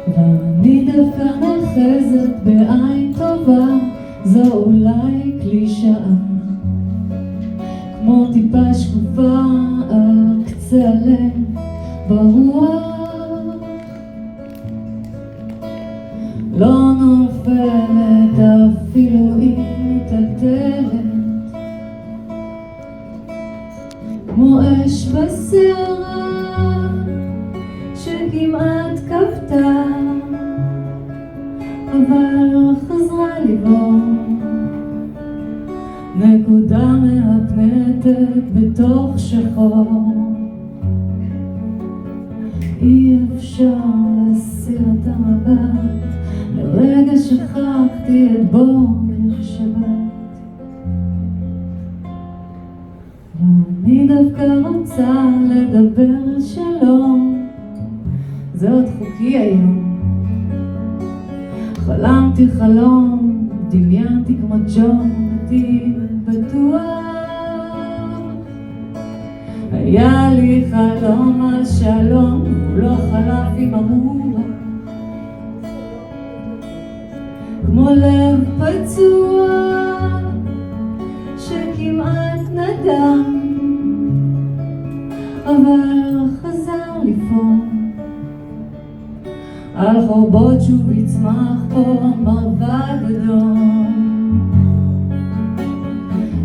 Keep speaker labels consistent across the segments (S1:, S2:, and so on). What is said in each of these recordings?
S1: ואני דווקא נחזת בעין טובה, זו אולי קלישאה, כמו טיפה שקופה על קצה הלב ברוח, לא נופלת אפילו אם מטלטלת, כמו אש בסערה שכמעט כבתה אבל חזרה לבוא, נקודה מהפנטת בתוך שחור, אי אפשר להסיר את המבט, לרגע שכחתי את בוקר שבת, ואני דווקא רוצה לדבר על שלום, זה עוד חוקי היום, חלמתי חלום, דמיינתי כמו ג'ון, הייתי בטוח, היה לי חלום על שלום, הוא לא חלף עם הרוח, כמו לב פצוע שכמעט נדם, אבל חזר לפעול, על חורבות שוב יצמח פה מרבד אדום,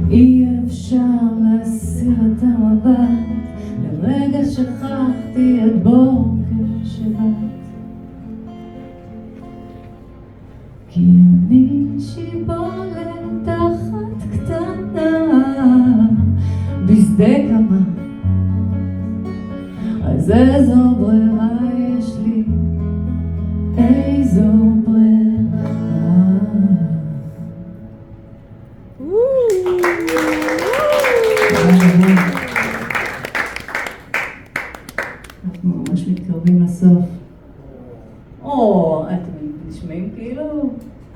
S1: אי אפשר להסיר את המבט, לרגע שכחתי את בוקר שבת, כי אני שיבולת אחת קטנה בשדה קמה, אז איזו ברירה יש לי, איזו ברירה. אנחנו ממש מתקרבים לסוף. אתם נשמעים כאילו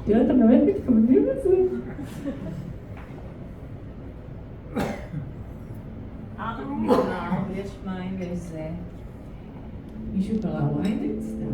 S1: אתם באמת מתכוונים לזה. יש מים ויש זה. מישהו קרא וויינדקס? סתם.